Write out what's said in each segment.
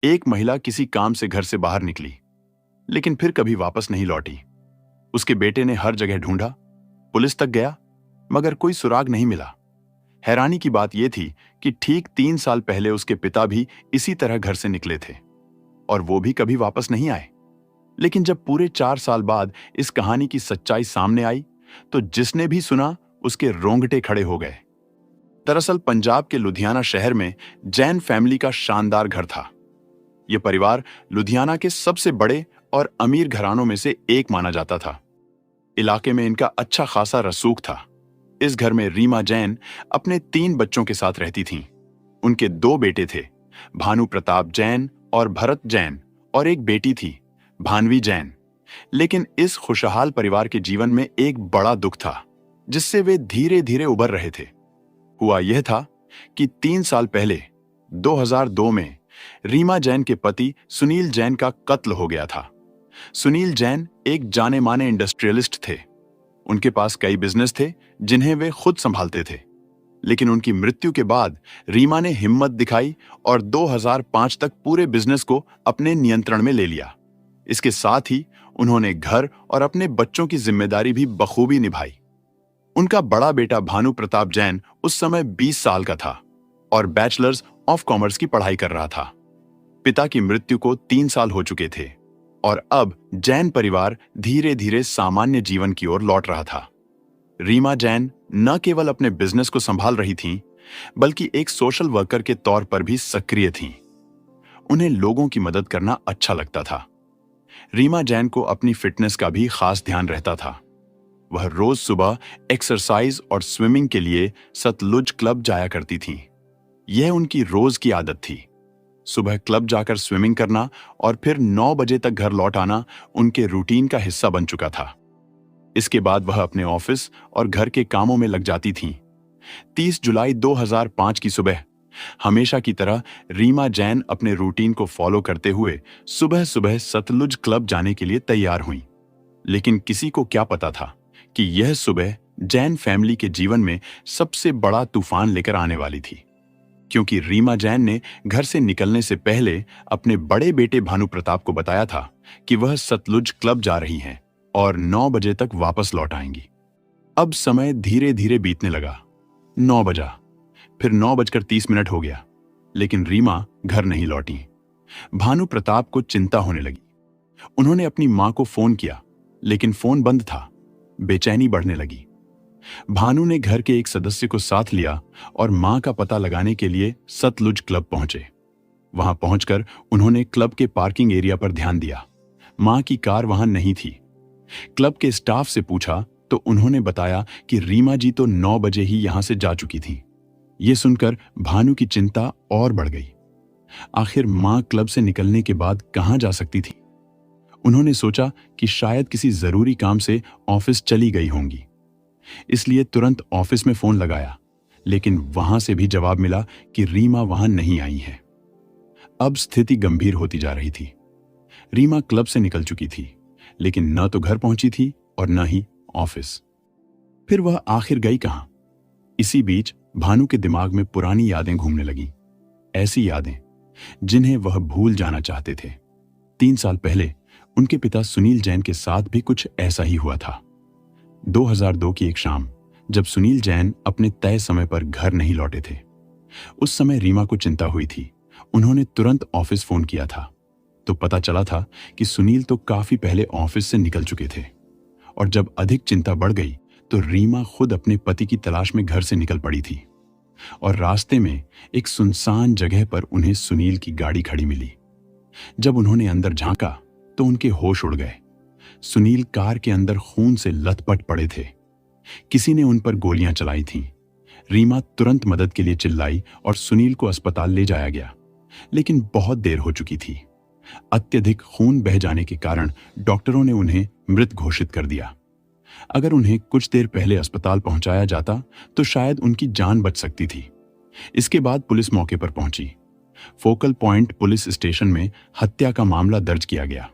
एक महिला किसी काम से घर से बाहर निकली, लेकिन फिर कभी वापस नहीं लौटी। उसके बेटे ने हर जगह ढूंढा, पुलिस तक गया, मगर कोई सुराग नहीं मिला। हैरानी की बात यह थी कि ठीक 3 साल पहले उसके पिता भी इसी तरह घर से निकले थे और वो भी कभी वापस नहीं आए। लेकिन जब पूरे 4 साल बाद इस कहानी की सच्चाई सामने आई, तो जिसने भी सुना उसके रोंगटे खड़े हो गए। दरअसल पंजाब के लुधियाना शहर में जैन फैमिली का शानदार घर था। यह परिवार लुधियाना के सबसे बड़े और अमीर घरानों में से एक माना जाता था। इलाके में इनका अच्छा खासा रसूख था। इस घर में रीमा जैन अपने 3 बच्चों के साथ रहती थीं। उनके 2 बेटे थे, भानु प्रताप जैन और भरत जैन, और एक बेटी थी, भानवी जैन। लेकिन इस खुशहाल परिवार के जीवन में एक बड़ा दुख था, जिससे वे धीरे धीरे उबर रहे थे। हुआ यह था कि 3 साल पहले 2002 में रीमा जैन के पति सुनील जैन का कत्ल हो गया था। सुनील जैन एक जाने माने इंडस्ट्रियलिस्ट थे। उनके पास कई बिजनेस थे जिन्हें वे खुद संभालते थे। लेकिन उनकी मृत्यु के बाद रीमा ने हिम्मत दिखाई और 2005 तक पूरे बिजनेस को अपने नियंत्रण में ले लिया। इसके साथ ही उन्होंने घर और अपने बच्चों की जिम्मेदारी भी बखूबी निभाई। उनका बड़ा बेटा भानु प्रताप जैन उस समय 20 साल का था और बैचलर्स ऑफ कॉमर्स की पढ़ाई कर रहा था। पिता की मृत्यु को 3 साल हो चुके थे और अब जैन परिवार धीरे धीरे सामान्य जीवन की ओर लौट रहा था। रीमा जैन न केवल अपने बिजनेस को संभाल रही थीं, बल्कि एक सोशल वर्कर के तौर पर भी सक्रिय थीं। उन्हें लोगों की मदद करना अच्छा लगता था। रीमा जैन को अपनी फिटनेस का भी खास ध्यान रहता था। वह रोज सुबह एक्सरसाइज और स्विमिंग के लिए सतलुज क्लब जाया करती थीं। यह उनकी रोज की आदत थी। सुबह क्लब जाकर स्विमिंग करना और फिर 9 बजे तक घर लौट आना उनके रूटीन का हिस्सा बन चुका था। इसके बाद वह अपने ऑफिस और घर के कामों में लग जाती थीं। 30 जुलाई 2005 की सुबह हमेशा की तरह रीमा जैन अपने रूटीन को फॉलो करते हुए सुबह सुबह सतलुज क्लब जाने के लिए तैयार हुईं। लेकिन किसी को क्या पता था कि यह सुबह जैन फैमिली के जीवन में सबसे बड़ा तूफान लेकर आने वाली थी। क्योंकि रीमा जैन ने घर से निकलने से पहले अपने बड़े बेटे भानु प्रताप को बताया था कि वह सतलुज क्लब जा रही हैं और 9 बजे तक वापस लौट आएंगी। अब समय धीरे धीरे बीतने लगा। 9 बजा, फिर 9:30 हो गया, लेकिन रीमा घर नहीं लौटी। भानु प्रताप को चिंता होने लगी। उन्होंने अपनी मां को फोन किया, लेकिन फोन बंद था। बेचैनी बढ़ने लगी। भानु ने घर के एक सदस्य को साथ लिया और मां का पता लगाने के लिए सतलुज क्लब पहुंचे। वहां पहुंचकर उन्होंने क्लब के पार्किंग एरिया पर ध्यान दिया। मां की कार वहां नहीं थी। क्लब के स्टाफ से पूछा तो उन्होंने बताया कि रीमा जी तो 9 बजे ही यहां से जा चुकी थी। यह सुनकर भानु की चिंता और बढ़ गई। आखिर मां क्लब से निकलने के बाद कहां जा सकती थी? उन्होंने सोचा कि शायद किसी जरूरी काम से ऑफिस चली गई होंगी। इसलिए तुरंत ऑफिस में फोन लगाया, लेकिन वहां से भी जवाब मिला कि रीमा वहां नहीं आई है। अब स्थिति गंभीर होती जा रही थी। रीमा क्लब से निकल चुकी थी, लेकिन न तो घर पहुंची थी और न ही ऑफिस। फिर वह आखिर गई कहां? इसी बीच भानु के दिमाग में पुरानी यादें घूमने लगीं। ऐसी यादें जिन्हें वह भूल जाना चाहते थे। 3 साल पहले उनके पिता सुनील जैन के साथ भी कुछ ऐसा ही हुआ था। 2002 की एक शाम, जब सुनील जैन अपने तय समय पर घर नहीं लौटे थे, उस समय रीमा को चिंता हुई थी। उन्होंने तुरंत ऑफिस फोन किया था, तो पता चला था कि सुनील तो काफी पहले ऑफिस से निकल चुके थे। और जब अधिक चिंता बढ़ गई तो रीमा खुद अपने पति की तलाश में घर से निकल पड़ी थी। और रास्ते में एक सुनसान जगह पर उन्हें सुनील की गाड़ी खड़ी मिली। जब उन्होंने अंदर झांका तो उनके होश उड़ गए। सुनील कार के अंदर खून से लथपथ पड़े थे। किसी ने उन पर गोलियां चलाई थीं। रीमा तुरंत मदद के लिए चिल्लाई और सुनील को अस्पताल ले जाया गया, लेकिन बहुत देर हो चुकी थी। अत्यधिक खून बह जाने के कारण डॉक्टरों ने उन्हें मृत घोषित कर दिया। अगर उन्हें कुछ देर पहले अस्पताल पहुंचाया जाता तो शायद उनकी जान बच सकती थी। इसके बाद पुलिस मौके पर पहुंची। फोकल पॉइंट पुलिस स्टेशन में हत्या का मामला दर्ज किया गया।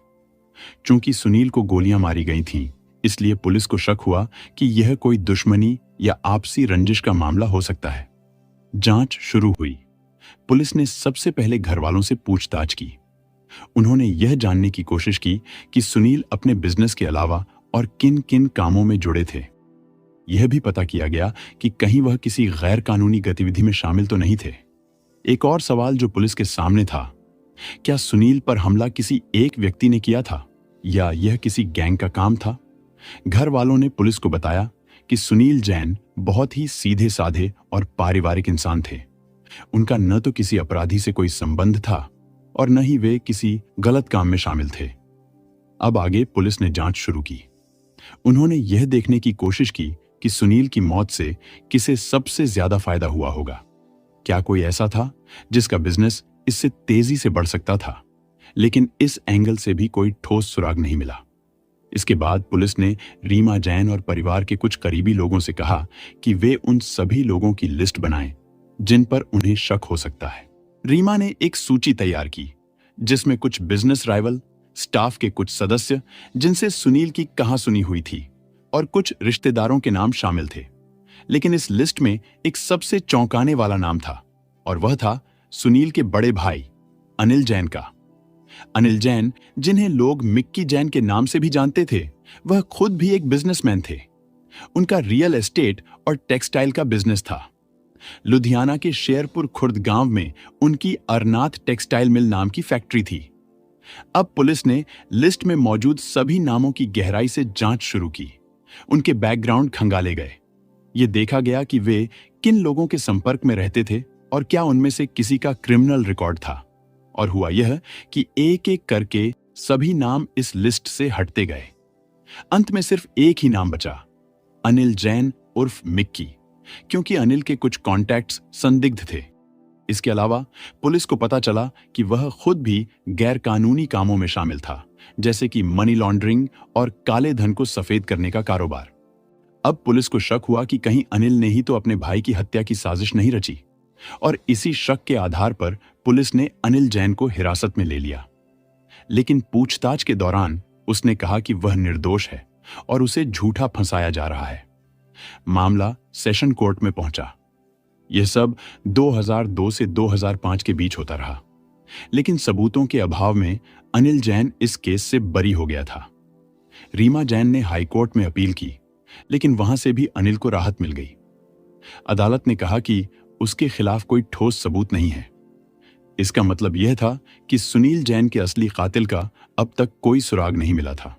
चूंकि सुनील को गोलियां मारी गई थीं, इसलिए पुलिस को शक हुआ कि यह कोई दुश्मनी या आपसी रंजिश का मामला हो सकता है। जांच शुरू हुई। पुलिस ने सबसे पहले घर वालों से पूछताछ की। उन्होंने यह जानने की कोशिश की कि सुनील अपने बिजनेस के अलावा और किन किन कामों में जुड़े थे। यह भी पता किया गया कि कहीं वह किसी गैर कानूनी गतिविधि में शामिल तो नहीं थे। एक और सवाल जो पुलिस के सामने था, क्या सुनील पर हमला किसी एक व्यक्ति ने किया था या यह किसी गैंग का काम था? घर वालों ने पुलिस को बताया कि सुनील जैन बहुत ही सीधे साधे और पारिवारिक इंसान थे। उनका न तो किसी अपराधी से कोई संबंध था और न ही वे किसी गलत काम में शामिल थे। अब आगे पुलिस ने जांच शुरू की। उन्होंने यह देखने की कोशिश की कि सुनील की मौत से किसे सबसे ज्यादा फायदा हुआ होगा। क्या कोई ऐसा था जिसका बिजनेस इससे तेजी से बढ़ सकता था? लेकिन इस एंगल से भी कोई ठोस सुराग नहीं मिला। इसके बाद पुलिस ने रीमा जैन और परिवार के कुछ करीबी लोगों से कहा कि वे उन सभी लोगों की लिस्ट बनाएं जिन पर उन्हें शक हो सकता है। रीमा ने एक सूची तैयार की जिसमें कुछ बिजनेस राइवल, स्टाफ के कुछ सदस्य जिनसे सुनील की कहासुनी हुई थी और कुछ रिश्तेदारों के नाम शामिल थे। लेकिन इस लिस्ट में एक सबसे चौंकाने वाला नाम था और वह था सुनील के बड़े भाई अनिल जैन का। अनिल जैन, जिन्हें लोग मिक्की जैन के नाम से भी जानते थे, वह खुद भी एक बिजनेसमैन थे। उनका रियल एस्टेट और टेक्सटाइल का बिजनेस था। लुधियाना के शेरपुर खुर्द गांव में उनकी अरनाथ टेक्सटाइल मिल नाम की फैक्ट्री थी। अब पुलिस ने लिस्ट में मौजूद सभी नामों की गहराई से जांच शुरू की। उनके बैकग्राउंड खंगाले गए। यह देखा गया कि वे किन लोगों के संपर्क में रहते थे और क्या उनमें से किसी का क्रिमिनल रिकॉर्ड था। और हुआ यह कि एक एक करके सभी नाम इस लिस्ट से हटते गए। अंत में सिर्फ एक ही नाम बचा, अनिल जैन उर्फ मिक्की, क्योंकि अनिल के कुछ कॉन्टैक्ट्स संदिग्ध थे। इसके अलावा पुलिस को पता चला कि वह खुद भी गैर कानूनी कामों में शामिल था, जैसे कि मनी लॉन्ड्रिंग और काले धन को सफेद करने का कारोबार। अब पुलिस को शक हुआ कि कहीं अनिल ने ही तो अपने भाई की हत्या की साजिश नहीं रची, और इसी शक के आधार पर पुलिस ने अनिल जैन को हिरासत में ले लिया। लेकिन पूछताछ के दौरान उसने कहा कि वह निर्दोष है और उसे झूठा फंसाया जा रहा है। मामला सेशन कोर्ट में पहुंचा। यह सब 2002 से 2005 के बीच होता रहा, लेकिन सबूतों के अभाव में अनिल जैन इस केस से बरी हो गया था। रीमा जैन ने हाईकोर्ट में अपील की, लेकिन वहां से भी अनिल को राहत मिल गई। अदालत ने कहा कि उसके खिलाफ कोई ठोस सबूत नहीं है। इसका मतलब यह था कि सुनील जैन के असली कातिल का अब तक कोई सुराग नहीं मिला था।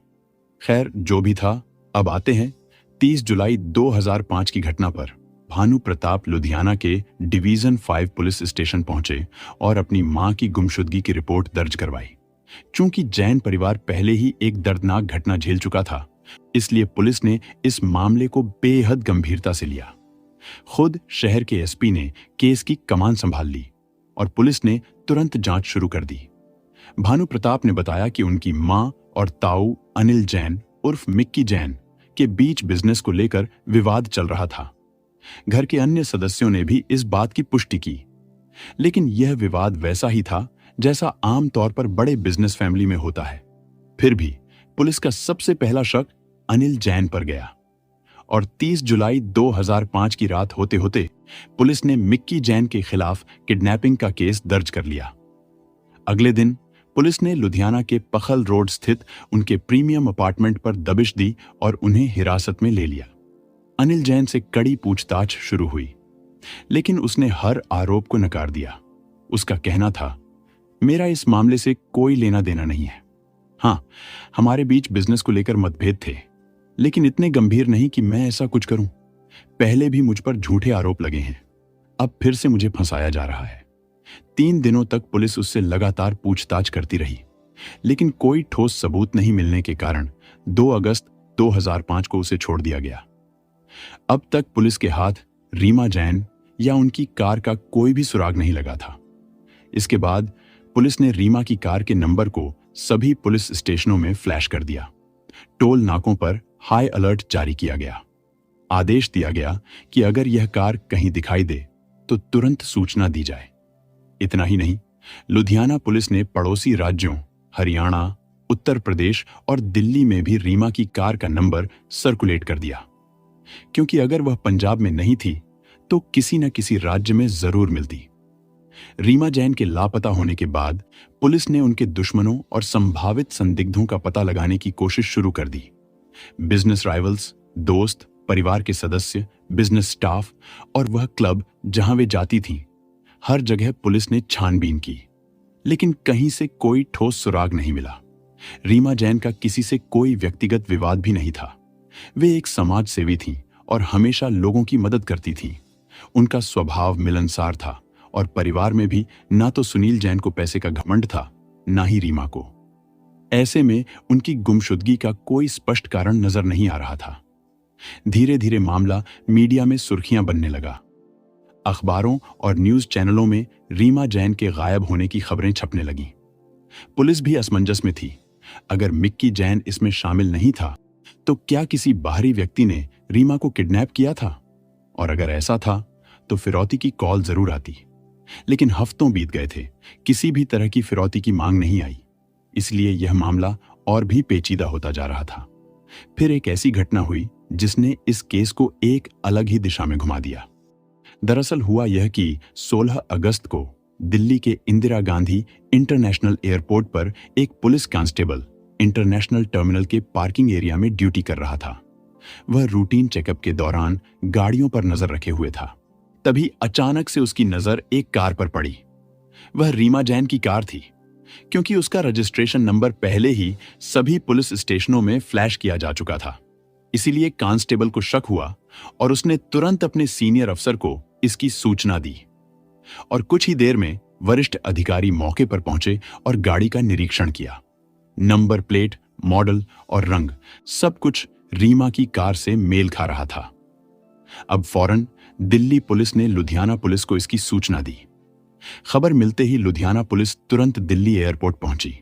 खैर, जो भी था, अब आते हैं 30 जुलाई 2005 की घटना पर। भानु प्रताप लुधियाना के डिवीजन 5 पुलिस स्टेशन पहुंचे और अपनी मां की गुमशुदगी की रिपोर्ट दर्ज करवाई। चूंकि जैन परिवार पहले ही एक दर्दनाक घटना झेल चुका था, इसलिए पुलिस ने इस मामले को बेहद गंभीरता से लिया। खुद शहर के एसपी ने केस की कमान संभाल ली और पुलिस ने तुरंत जांच शुरू कर दी। भानु प्रताप ने बताया कि उनकी मां और ताऊ अनिल जैन उर्फ मिक्की जैन के बीच बिजनेस को लेकर विवाद चल रहा था। घर के अन्य सदस्यों ने भी इस बात की पुष्टि की, लेकिन यह विवाद वैसा ही था जैसा आम तौर पर बड़े बिजनेस फैमिली में होता है। फिर भी पुलिस का सबसे पहला शक अनिल जैन पर गया और 30 जुलाई 2005 की रात होते होते पुलिस ने मिक्की जैन के खिलाफ किडनैपिंग का केस दर्ज कर लिया। अगले दिन पुलिस ने लुधियाना के पखल रोड स्थित उनके प्रीमियम अपार्टमेंट पर दबिश दी और उन्हें हिरासत में ले लिया। अनिल जैन से कड़ी पूछताछ शुरू हुई, लेकिन उसने हर आरोप को नकार दिया। उसका कहना था, मेरा इस मामले से कोई लेना देना नहीं है। हाँ, हमारे बीच बिजनेस को लेकर मतभेद थे, लेकिन इतने गंभीर नहीं कि मैं ऐसा कुछ करूं। पहले भी मुझ पर झूठे आरोप लगे हैं, अब फिर से मुझे फंसाया जा रहा है। 3 दिनों तक पुलिस उससे लगातार पूछताछ करती रही, लेकिन कोई ठोस सबूत नहीं मिलने के कारण 2 अगस्त 2005 को उसे छोड़ दिया गया। अब तक पुलिस के हाथ रीमा जैन या उनकी कार का कोई भी सुराग नहीं लगा था। इसके बाद पुलिस ने रीमा की कार के नंबर को सभी पुलिस स्टेशनों में फ्लैश कर दिया। टोल नाकों पर हाई अलर्ट जारी किया गया। आदेश दिया गया कि अगर यह कार कहीं दिखाई दे तो तुरंत सूचना दी जाए। इतना ही नहीं, लुधियाना पुलिस ने पड़ोसी राज्यों हरियाणा, उत्तर प्रदेश और दिल्ली में भी रीमा की कार का नंबर सर्कुलेट कर दिया, क्योंकि अगर वह पंजाब में नहीं थी तो किसी न किसी राज्य में जरूर मिलती। रीमा जैन के लापता होने के बाद पुलिस ने उनके दुश्मनों और संभावित संदिग्धों का पता लगाने की कोशिश शुरू कर दी। बिजनेस राइवल्स, दोस्त, परिवार के सदस्य, बिजनेस स्टाफ और वह क्लब जहां वे जाती थीं, हर जगह पुलिस ने छानबीन की, लेकिन कहीं से कोई ठोस सुराग नहीं मिला। रीमा जैन का किसी से कोई व्यक्तिगत विवाद भी नहीं था। वे एक समाज सेवी थीं और हमेशा लोगों की मदद करती थीं। उनका स्वभाव मिलनसार था और परिवार में भी ना तो सुनील जैन को पैसे का घमंड था, ना ही रीमा को। ऐसे में उनकी गुमशुदगी का कोई स्पष्ट कारण नजर नहीं आ रहा था। धीरे धीरे मामला मीडिया में सुर्खियां बनने लगा। अखबारों और न्यूज चैनलों में रीमा जैन के गायब होने की खबरें छपने लगीं। पुलिस भी असमंजस में थी। अगर मिक्की जैन इसमें शामिल नहीं था, तो क्या किसी बाहरी व्यक्ति ने रीमा को किडनैप किया था? और अगर ऐसा था, तो फिरौती की कॉल जरूर आती। लेकिन हफ्तों बीत गए थे, किसी भी तरह की फिरौती की मांग नहीं आई। इसलिए यह मामला और भी पेचीदा होता जा रहा था। फिर एक ऐसी घटना हुई जिसने इस केस को एक अलग ही दिशा में घुमा दिया। दरअसल हुआ यह कि 16 अगस्त को दिल्ली के इंदिरा गांधी इंटरनेशनल एयरपोर्ट पर एक पुलिस कांस्टेबल इंटरनेशनल टर्मिनल के पार्किंग एरिया में ड्यूटी कर रहा था। वह रूटीन चेकअप के दौरान गाड़ियों पर नजर रखे हुए था। तभी अचानक से उसकी नजर एक कार पर पड़ी। वह रीमा जैन की कार थी, क्योंकि उसका रजिस्ट्रेशन नंबर पहले ही सभी पुलिस स्टेशनों में फ्लैश किया जा चुका था। इसीलिए कांस्टेबल को शक हुआ और उसने तुरंत अपने सीनियर अफसर को इसकी सूचना दी। और कुछ ही देर में वरिष्ठ अधिकारी मौके पर पहुंचे और गाड़ी का निरीक्षण किया। नंबर प्लेट, मॉडल और रंग सब कुछ रीमा की कार से मेल खा रहा था। अब फौरन दिल्ली पुलिस ने लुधियाना पुलिस को इसकी सूचना दी। खबर मिलते ही लुधियाना पुलिस तुरंत दिल्ली एयरपोर्ट पहुंची।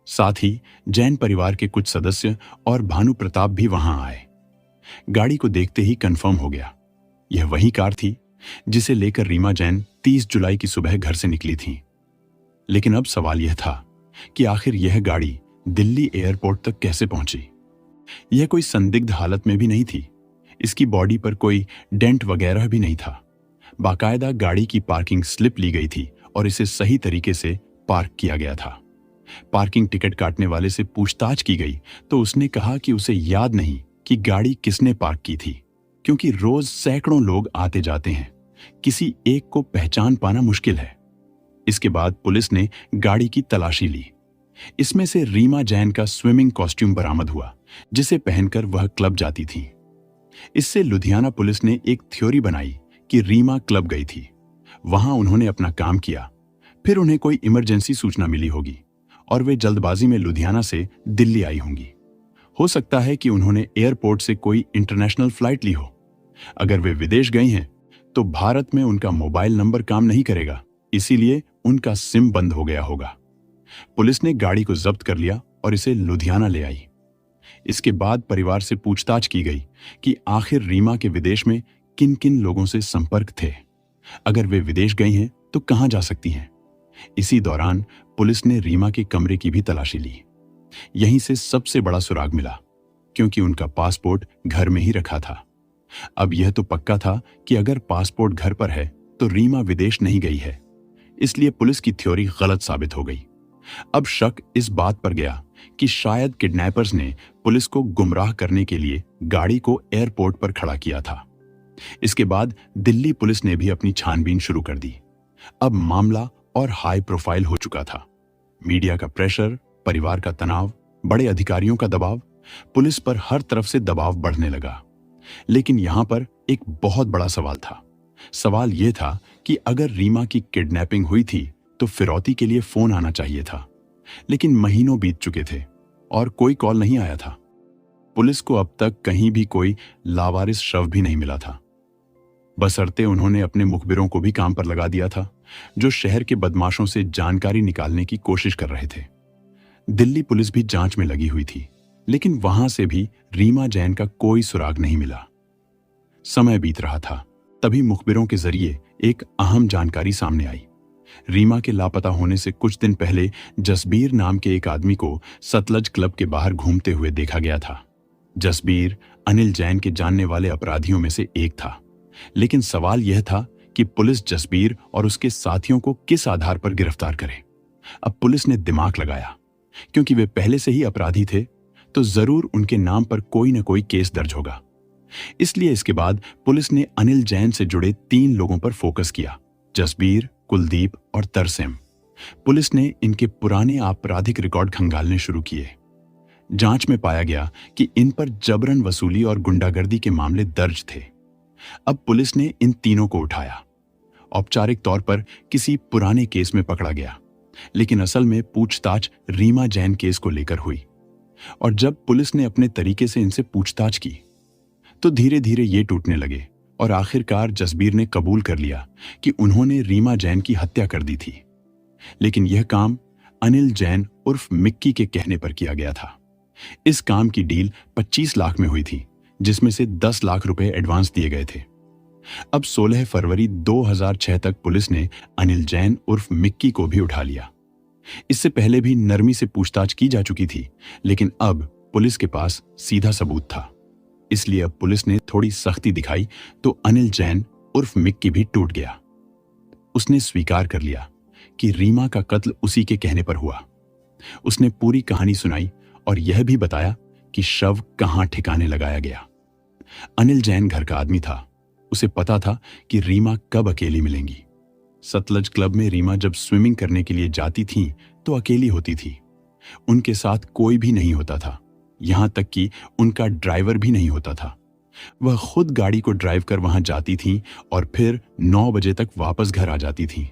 साथ ही जैन परिवार के कुछ सदस्य और भानु प्रताप भी वहां आए। गाड़ी को देखते ही कंफर्म हो गया, यह वही कार थी जिसे लेकर रीमा जैन 30 जुलाई की सुबह घर से निकली थी। लेकिन अब सवाल यह था कि आखिर यह गाड़ी दिल्ली एयरपोर्ट तक कैसे पहुंची। यह कोई संदिग्ध हालत में भी नहीं थी। इसकी बॉडी पर कोई डेंट वगैरह भी नहीं था। बाकायदा गाड़ी की पार्किंग स्लिप ली गई थी और इसे सही तरीके से पार्क किया गया था। पार्किंग टिकट काटने वाले से पूछताछ की गई तो उसने कहा कि उसे याद नहीं कि गाड़ी किसने पार्क की थी, क्योंकि रोज सैकड़ों लोग आते जाते हैं, किसी एक को पहचान पाना मुश्किल है। इसके बाद पुलिस ने गाड़ी की तलाशी ली। इसमें से रीमा जैन का स्विमिंग कॉस्ट्यूम बरामद हुआ, जिसे पहनकर वह क्लब जाती थी। इससे लुधियाना पुलिस ने एक थ्योरी बनाई कि रीमा क्लब गई थी, वहां उन्होंने अपना काम किया, फिर उन्हें कोई इमरजेंसी सूचना मिली होगी और वे जल्दबाजी में लुधियाना से दिल्ली आई होंगी। हो सकता है कि उन्होंने एयरपोर्ट से कोई इंटरनेशनल फ्लाइट ली हो। अगर वे विदेश गई हैं, तो भारत में उनका मोबाइल नंबर काम नहीं करेगा, इसीलिए उनका सिम बंद हो गया होगा। पुलिस ने गाड़ी को जब्त कर लिया और इसे लुधियाना ले आई। इसके बाद परिवार से पूछताछ की गई कि आखिर रीमा के विदेश में किन किन लोगों से संपर्क थे। अगर वे विदेश गई हैं तो कहां जा सकती हैं। इसी दौरान पुलिस ने रीमा के कमरे की भी तलाशी ली। यहीं से सबसे बड़ा सुराग मिला, क्योंकि उनका पासपोर्ट घर में ही रखा था। अब यह तो पक्का था कि अगर पासपोर्ट घर पर है तो रीमा विदेश नहीं गई है, इसलिए पुलिस की थ्योरी गलत साबित हो गई। अब शक इस बात पर गया कि शायद किडनैपर्स ने पुलिस को गुमराह करने के लिए गाड़ी को एयरपोर्ट पर खड़ा किया था। इसके बाद दिल्ली पुलिस ने भी अपनी छानबीन शुरू कर दी। अब मामला और हाई प्रोफाइल हो चुका था। मीडिया का प्रेशर, परिवार का तनाव, बड़े अधिकारियों का दबाव, पुलिस पर हर तरफ से दबाव बढ़ने लगा। लेकिन यहां पर एक बहुत बड़ा सवाल था। सवाल यह था कि अगर रीमा की किडनैपिंग हुई थी तो फिरौती के लिए फोन आना चाहिए था, लेकिन महीनों बीत चुके थे और कोई कॉल नहीं आया था। पुलिस को अब तक कहीं भी कोई लावारिस शव भी नहीं मिला था। बशर्ते उन्होंने अपने मुखबिरों को भी काम पर लगा दिया था, जो शहर के बदमाशों से जानकारी निकालने की कोशिश कर रहे थे। दिल्ली पुलिस भी जांच में लगी हुई थी, लेकिन वहां से भी रीमा जैन का कोई सुराग नहीं मिला। समय बीत रहा था, तभी मुखबिरों के जरिए एक अहम जानकारी सामने आई। रीमा के लापता होने से कुछ दिन पहले जसबीर नाम के एक आदमी को सतलज क्लब के बाहर घूमते हुए देखा गया था। जसबीर अनिल जैन के जानने वाले अपराधियों में से एक था, लेकिन सवाल यह था कि पुलिस जसबीर और उसके साथियों को किस आधार पर गिरफ्तार करे। अब पुलिस ने दिमाग लगाया, क्योंकि वे पहले से ही अपराधी थे तो जरूर उनके नाम पर कोई न कोई केस दर्ज होगा। इसलिए इसके बाद पुलिस ने अनिल जैन से जुड़े 3 लोगों पर फोकस किया, जसबीर, कुलदीप और तरसेम। पुलिस ने इनके पुराने आपराधिक रिकॉर्ड खंगालने शुरू किए। जांच में पाया गया कि इन पर जबरन वसूली और गुंडागर्दी के मामले दर्ज थे। अब पुलिस ने इन तीनों को उठाया। औपचारिक तौर पर किसी पुराने केस में पकड़ा गया, लेकिन असल में पूछताछ रीमा जैन केस को लेकर हुई। और जब पुलिस ने अपने तरीके से इनसे पूछताछ की तो धीरे धीरे ये टूटने लगे और आखिरकार जसबीर ने कबूल कर लिया कि उन्होंने रीमा जैन की हत्या कर दी थी। लेकिन यह काम अनिल जैन उर्फ मिक्की के कहने पर किया गया था। इस काम की डील 25 लाख में हुई थी, जिसमें से 10 लाख रुपए एडवांस दिए गए थे। अब 16 फरवरी 2006 तक पुलिस ने अनिल जैन उर्फ मिक्की को भी उठा लिया। इससे पहले भी नरमी से पूछताछ की जा चुकी थी, लेकिन अब पुलिस के पास सीधा सबूत था। इसलिए अब पुलिस ने थोड़ी सख्ती दिखाई तो अनिल जैन उर्फ मिक्की भी टूट गया। उसने स्वीकार कर लिया कि रीमा का कत्ल उसी के कहने पर हुआ। उसने पूरी कहानी सुनाई और यह भी बताया कि शव कहां ठिकाने लगाया गया। अनिल जैन घर का आदमी था। उसे पता था कि रीमा कब अकेली मिलेंगी। सतलज क्लब में रीमा जब स्विमिंग करने के लिए जाती थीं तो अकेली होती थी। उनके साथ कोई भी नहीं होता था, यहां तक कि उनका ड्राइवर भी नहीं होता था। वह खुद गाड़ी को ड्राइव कर वहां जाती थीं और फिर 9 बजे तक वापस घर आ जाती थीं।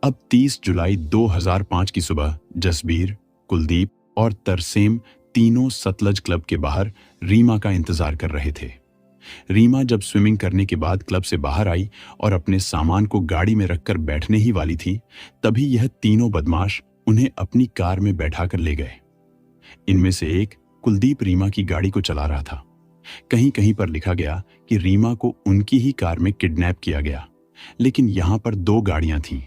अब 30 जुलाई 2005 की सुबह जसबीर, कुलदीप और तरसेम तीनों सतलज क्लब के बाहर रीमा का इंतजार कर रहे थे। रीमा जब स्विमिंग करने के बाद क्लब से बाहर आई और अपने सामान को गाड़ी में रखकर बैठने ही वाली थी, तभी यह तीनों बदमाश उन्हें अपनी कार में बैठाकर ले गए। इनमें से एक कुलदीप रीमा की गाड़ी को चला रहा था। कहीं कहीं पर लिखा गया कि रीमा को उनकी ही कार में किडनैप किया गया, लेकिन यहां पर 2 गाड़ियां थीं,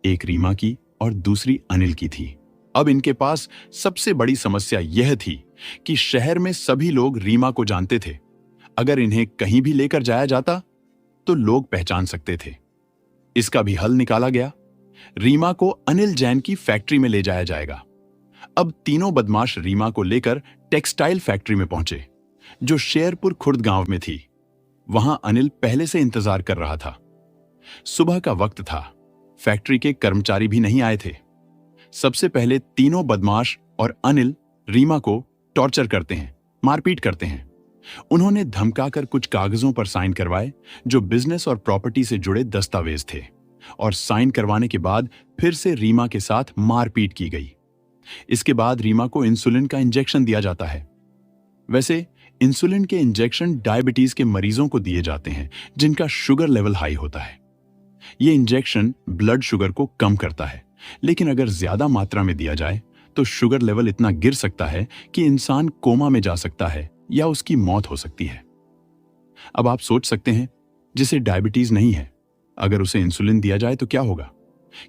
एक रीमा की और दूसरी अनिल की थी। अब इनके पास सबसे बड़ी समस्या यह थी कि शहर में सभी लोग रीमा को जानते थे। अगर इन्हें कहीं भी लेकर जाया जाता तो लोग पहचान सकते थे। इसका भी हल निकाला गया। रीमा को अनिल जैन की फैक्ट्री में ले जाया जाएगा। अब तीनों बदमाश रीमा को लेकर टेक्सटाइल फैक्ट्री में पहुंचे, जो शेरपुर खुर्द गांव में थी। वहां अनिल पहले से इंतजार कर रहा था। सुबह का वक्त था। फैक्ट्री के कर्मचारी भी नहीं आए थे। सबसे पहले तीनों बदमाश और अनिल रीमा को टॉर्चर करते हैं, मारपीट करते हैं। उन्होंने धमकाकर कुछ कागजों पर साइन करवाए जो बिजनेस और प्रॉपर्टी से जुड़े दस्तावेज थे, और साइन करवाने के बाद फिर से रीमा के साथ मारपीट की गई। इसके बाद रीमा को इंसुलिन का इंजेक्शन दिया जाता है। वैसे इंसुलिन के इंजेक्शन डायबिटीज के मरीजों को दिए जाते हैं जिनका शुगर लेवल हाई होता है। यह इंजेक्शन ब्लड शुगर को कम करता है, लेकिन अगर ज्यादा मात्रा में दिया जाए तो शुगर लेवल इतना गिर सकता है कि इंसान कोमा में जा सकता है या उसकी मौत हो सकती है। अब आप सोच सकते हैं, जिसे डायबिटीज नहीं है, अगर उसे इंसुलिन दिया जाए तो क्या होगा?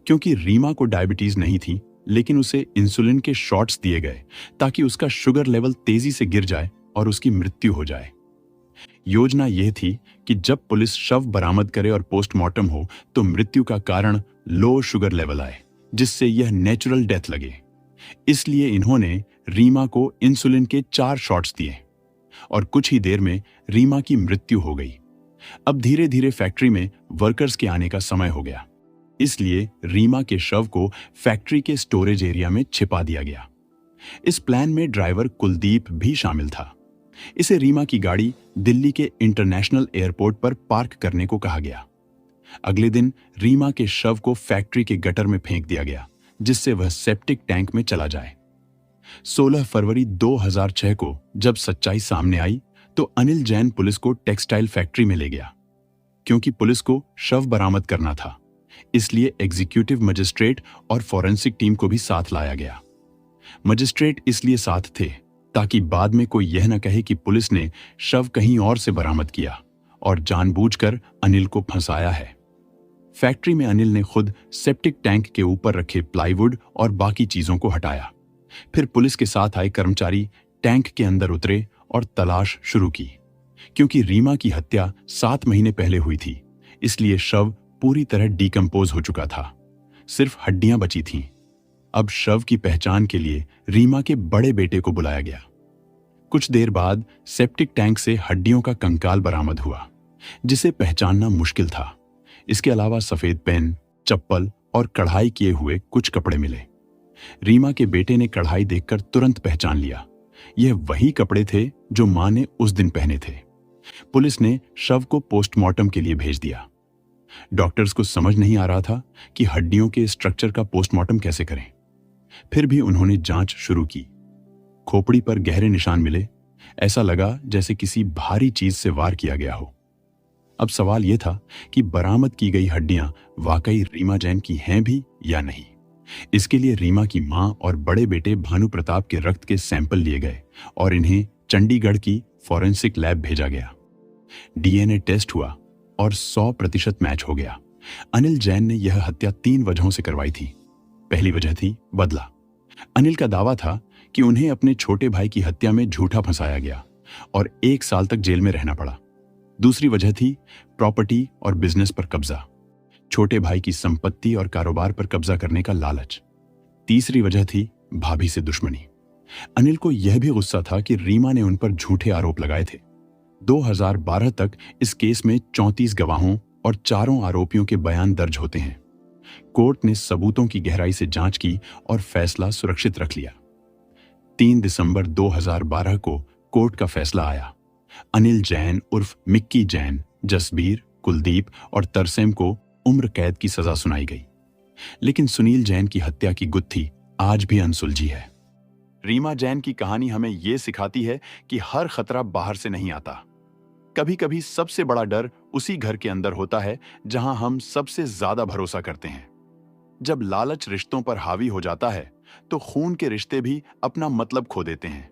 क्योंकि रीमा को डायबिटीज नहीं थी, लेकिन उसे इंसुलिन के शॉट्स दिए गए ताकि उसका शुगर लेवल तेजी से गिर जाए और उसकी मृत्यु हो जाए। योजना यह थी कि जब पुलिस शव बरामद करे और पोस्टमार्टम हो तो मृत्यु का कारण लो शुगर लेवल आए, जिससे यह नेचुरल डेथ लगे। इसलिए इन्होंने रीमा को इंसुलिन के 4 शॉट्स दिए और कुछ ही देर में रीमा की मृत्यु हो गई। अब धीरे धीरे फैक्ट्री में वर्कर्स के आने का समय हो गया, इसलिए रीमा के शव को फैक्ट्री के स्टोरेज एरिया में छिपा दिया गया। इस प्लान में ड्राइवर कुलदीप भी शामिल था। इसे रीमा की गाड़ी दिल्ली के इंटरनेशनल एयरपोर्ट पर पार्क करने को कहा गया। अगले दिन रीमा के शव को फैक्ट्री के गटर में फेंक दिया गया, जिससे वह सेप्टिक टैंक में चला जाए। 16 फरवरी 2006 को जब सच्चाई सामने आई तो अनिल जैन पुलिस को टेक्सटाइल फैक्ट्री में ले गया। क्योंकि पुलिस को शव बरामद करना था, इसलिए एग्जीक्यूटिव मजिस्ट्रेट और फॉरेंसिक टीम को भी साथ लाया गया। मजिस्ट्रेट इसलिए साथ थे ताकि बाद में कोई यह न कहे कि पुलिस ने शव कहीं और से बरामद किया और जानबूझकर अनिल को फंसाया है। फैक्ट्री में अनिल ने खुद सेप्टिक टैंक के ऊपर रखे प्लाईवुड और बाकी चीजों को हटाया। फिर पुलिस के साथ आए कर्मचारी टैंक के अंदर उतरे और तलाश शुरू की। क्योंकि रीमा की हत्या 7 महीने पहले हुई थी, इसलिए शव पूरी तरह डिकम्पोज हो चुका था, सिर्फ हड्डियां बची थीं। अब शव की पहचान के लिए रीमा के बड़े बेटे को बुलाया गया। कुछ देर बाद सेप्टिक टैंक से हड्डियों का कंकाल बरामद हुआ, जिसे पहचानना मुश्किल था। इसके अलावा सफेद पेन, चप्पल और कढ़ाई किए हुए कुछ कपड़े मिले। रीमा के बेटे ने कढ़ाई देखकर तुरंत पहचान लिया, यह वही कपड़े थे जो मां ने उस दिन पहने थे। पुलिस ने शव को पोस्टमार्टम के लिए भेज दिया। डॉक्टर्स को समझ नहीं आ रहा था कि हड्डियों के स्ट्रक्चर का पोस्टमार्टम कैसे करें। फिर भी उन्होंने जांच शुरू की। खोपड़ी पर गहरे निशान मिले, ऐसा लगा जैसे किसी भारी चीज से वार किया गया हो। अब सवाल यह था कि बरामद की गई हड्डियां वाकई रीमा जैन की हैं भी या नहीं। इसके लिए रीमा की मां और बड़े बेटे भानु प्रताप के रक्त के सैंपल लिए गए और इन्हें चंडीगढ़ की फॉरेंसिक लैब भेजा गया। डीएनए टेस्ट हुआ और 100% मैच हो गया। अनिल जैन ने यह हत्या 3 वजहों से करवाई थी। पहली वजह थी बदला। अनिल का दावा था कि उन्हें अपने छोटे भाई की हत्या में झूठा फंसाया गया और 1 साल तक जेल में रहना पड़ा। दूसरी वजह थी प्रॉपर्टी और बिजनेस पर कब्जा, छोटे भाई की संपत्ति और कारोबार पर कब्जा करने का लालच। तीसरी वजह थी भाभी से दुश्मनी। अनिल को यह भी गुस्सा था कि रीमा ने उन पर झूठे आरोप लगाए थे। 2012 तक इस केस में 34 गवाहों और 4 आरोपियों के बयान दर्ज होते हैं। कोर्ट ने सबूतों की गहराई से जांच की और फैसला सुरक्षित रख लिया। 3 दिसंबर 2012 को कोर्ट का फैसला आया। अनिल जैन उर्फ मिक्की जैन, जसबीर, कुलदीप और तरसेम को उम्र कैद की सजा सुनाई गई। लेकिन सुनील जैन की हत्या की गुत्थी आज भी अनसुलझी है। रीमा जैन की कहानी हमें यह सिखाती है कि हर खतरा बाहर से नहीं आता। कभी कभी सबसे बड़ा डर उसी घर के अंदर होता है जहां हम सबसे ज्यादा भरोसा करते हैं। जब लालच रिश्तों पर हावी हो जाता है तो खून के रिश्ते भी अपना मतलब खो देते हैं।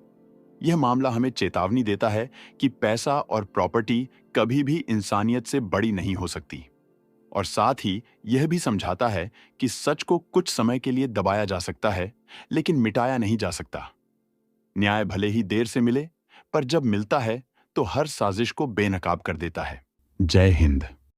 यह मामला हमें चेतावनी देता है कि पैसा और प्रॉपर्टी कभी भी इंसानियत से बड़ी नहीं हो सकती, और साथ ही यह भी समझाता है कि सच को कुछ समय के लिए दबाया जा सकता है, लेकिन मिटाया नहीं जा सकता। न्याय भले ही देर से मिले, पर जब मिलता है तो हर साजिश को बेनकाब कर देता है। जय हिंद।